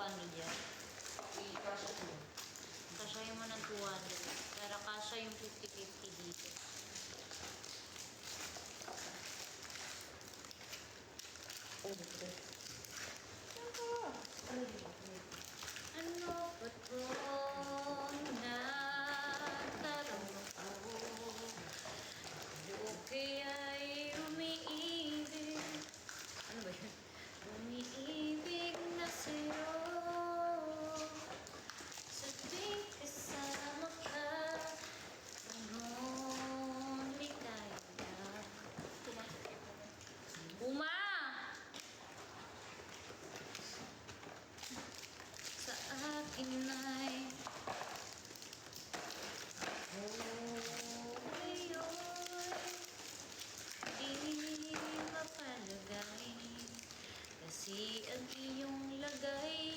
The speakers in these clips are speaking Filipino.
200 yan. I-kasha ko. Kasyahin mo ng 200. Para kasya yung 50-50 dito. Oh, okay. Ano dito? Ano ba't kung natanong ako? Okay ay umiibig. Ano ba yun? Umiibig na sa'yo. Sa tuwing kasama ka, anong ligaya. Uma! Sa akin ay ako ngayon di mapalagay kasi ang iyong lagay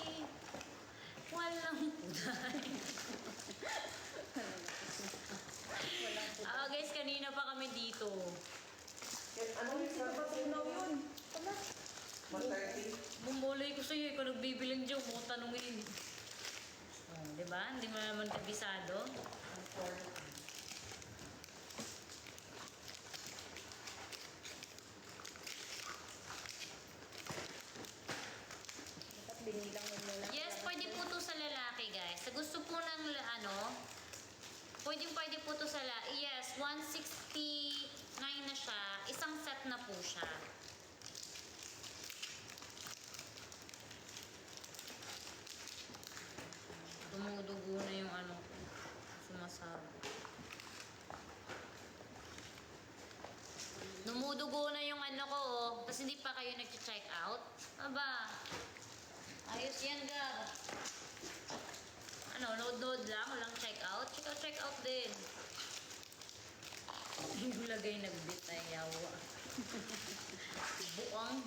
walang puday. Guys, kanina pa kami dito. Ano yung patunaw yun? 130? Bumulay ko sa'yo, ikaw nagbibilang dyan, mo tanongin. Oh, diba? Hindi mo naman kabisado. 140. Binilang mo muna. Yes, pwede po to sa lalaki, guys. Sa gusto po ng pwede po to sa lalaki. Yes, 169 na siya. Isang set na po siya. Dumudugo na yung sumasabi. Dumudugo na yung ko, oh. Kasi hindi pa kayo nag-check out. Aba, ayos yan, Gab. Load lang, walang check out. Check out din. Yung lagay nagbit ay yawa. Buang.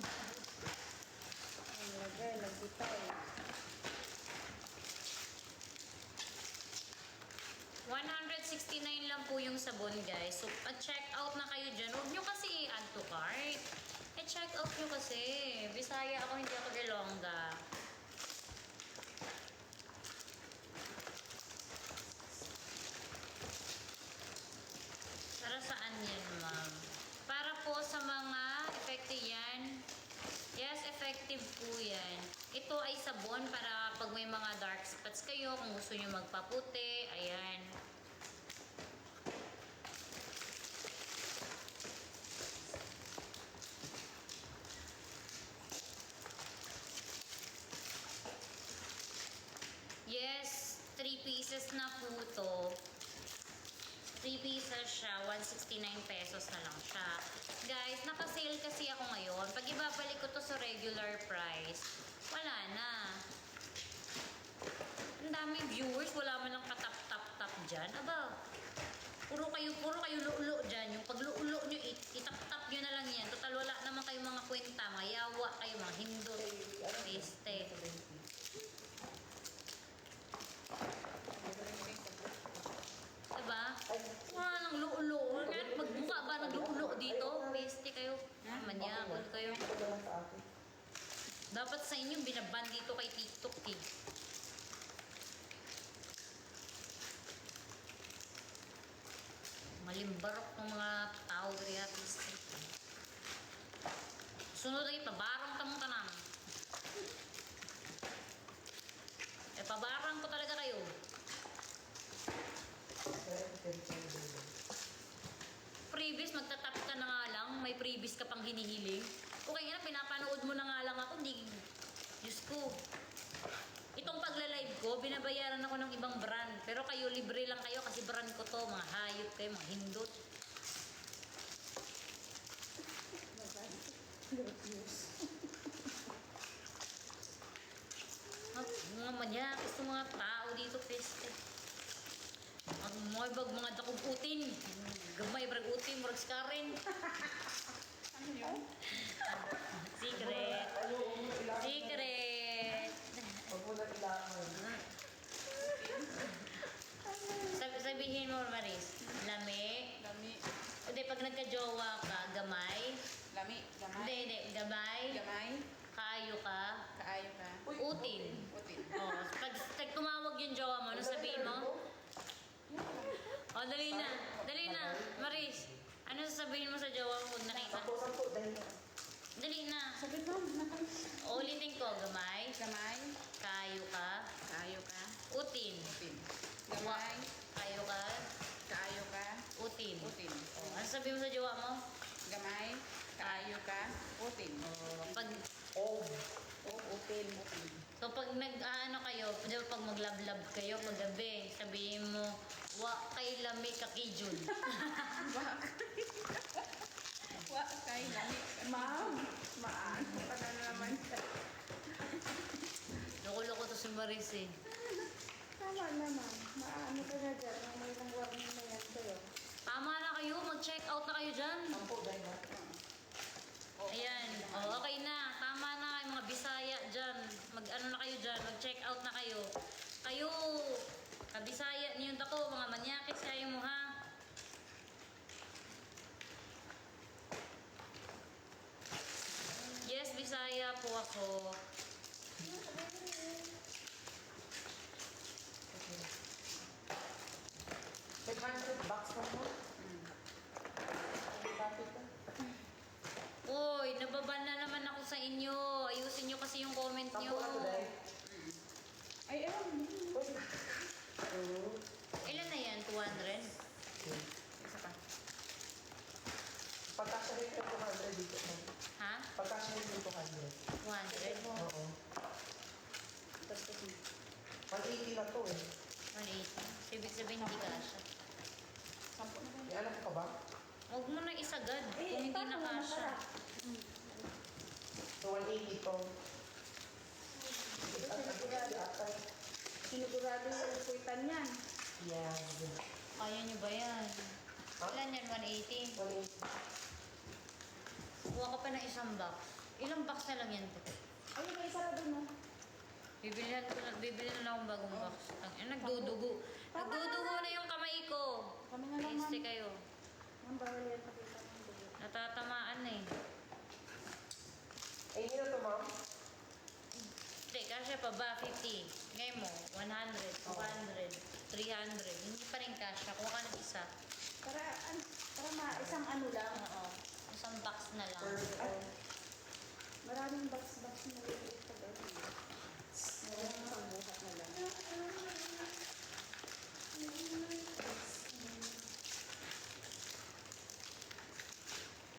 Ang lagay, nagbitaw. 169 lang po yung sabon, guys. So, pag-check out na kayo dyan, huwag nyo kasi i-add to cart. Check out nyo kasi. Bisaya ako, hindi ako Ilongga. Para saan yan, ma'am? Para po sa mga effective yan. Yes, effective po yan. Ito ay sabon para pag may mga dark spots kayo, kung gusto nyo magpaputi, ayan. Yes, 3 pieces na po to. 3 pieces siya, 169 pesos na lang siya. Guys, naka-sale kasi ako ngayon. Pag ibabalik ko to sa regular price, wala na. Ang daming viewers, wala man lang katap-tap-tap dyan. Aba, puro kayo lulo dyan. Yung pagluulo nyo, itap-tap nyo na lang yan. Total, wala naman kayong mga kwenta. Mayawa kayo, mga hindot. Peste. Diba? Wala nang luulo. Magbuka ba ng luulo dito? Peste kayo. Manyakol kayo. Dapat sa inyo, binaban dito kay TikTok eh. Malimbarok ng mga tao kaya peste. Sunod lagi, pabarang tamang tanang. Pabarang ko talaga kayo. Previous, magtatap ka na nga lang. May previous ka pang hinihiling. Okay nga, pinapanood mo na nga lang ako. Hindi, Diyos ko. Itong pagla-live ko, binabayaran ako ng ibang brand. Pero kayo, libre lang kayo kasi brand ko to. Mga hayop kayo, mga hindot. Mga manyakis ng mga tao dito, peste. Mga dakog utin. Gamay, brag utin, murag skarin. Ano yun? Secret. Secret. Huwag mo na ilangan. Sabihin mo, Maris. Lami. Lami. Hindi, pag nagka-jowa ka, gamay. Lami. Gamay. Hindi. Gamay. Gamay. Kaayo ka. Kaayo ka. Utin. Utin. dali na. Dali na. Maris, ano sasabihin mo sa jowa mo pag nakita? 10, dahil na. Dali na. Sabi mo, nakay. Ulitin ko, gamay. Gamay. Kayo ka. Kayo ka. Utin. Utin. Gamay. Kayo ka. Kayo ka. Utin. Utin. Oh, ano sabihin mo sa jowa mo? Gamay. Kayo ka. Utin. Oh, pag, Oh. Oh, utin. Utin. so pag nag-ano kayo, di ba pag maglablab kayo paggabi, sabihin mo, wa kay lami kakijun. Wa kay lami. Ma'am. Maano ka na naman. Loko-loko to si Maris eh. Tama naman. Maano ka na dyan. May isang warning na yan sa'yo. Tama na kayo, mag-check out na kayo dyan. 10, dahil na. Ayan, oh, okay na. Tama na yung mga Bisaya dyan. Mag-ano na kayo dyan, mag-check out na kayo. Kayo, kabisaya niyo ako, mga manyakis kayo mo ha. Yes, Bisaya po ako. May 100 bucks na mo. Bakit ka? Uy, nababan na naman ako sa inyo. Ayusin nyo kasi yung comment nyo. 10 dahil. Ay, ewan mo. Uy. Oh. Ilan na yan? 200? Isa pa. Pagkasya rin yung 200 dito. Ha? Pagkasya rin yung 200. 200? Oo. Tapos kasi. 180 na to eh. 180. Ibig sabihin hindi kasha. 10 na ba? May anak ka ba? Huwag mo na isagad kung hindi na kasha. So 180 to. Sinigurado yung kuitan yan. Yeah. Kaya nyo ba yan? Ha? Ilan yan? 180? 180. Kuha ka pa ng isang box. Ilang box na lang yan? Ay, may sarado mo. Bibili na akong bagong box. Nagdudugo. Nagdudugo na yung kamay ko. Kami na lang, Este ma'am. kayo. Ang bawal yan pakita ng dugo. Natatamaan na eh. Ay, hindi na to, ma'am. Hindi, kasya pa ba? 50. Ngayon mo, 100, 200, 300. Hindi pa rin kasya. Kuha ka ng isa. Para isang ano lang. Oo. Isang box na lang. Perfect. Maraming box na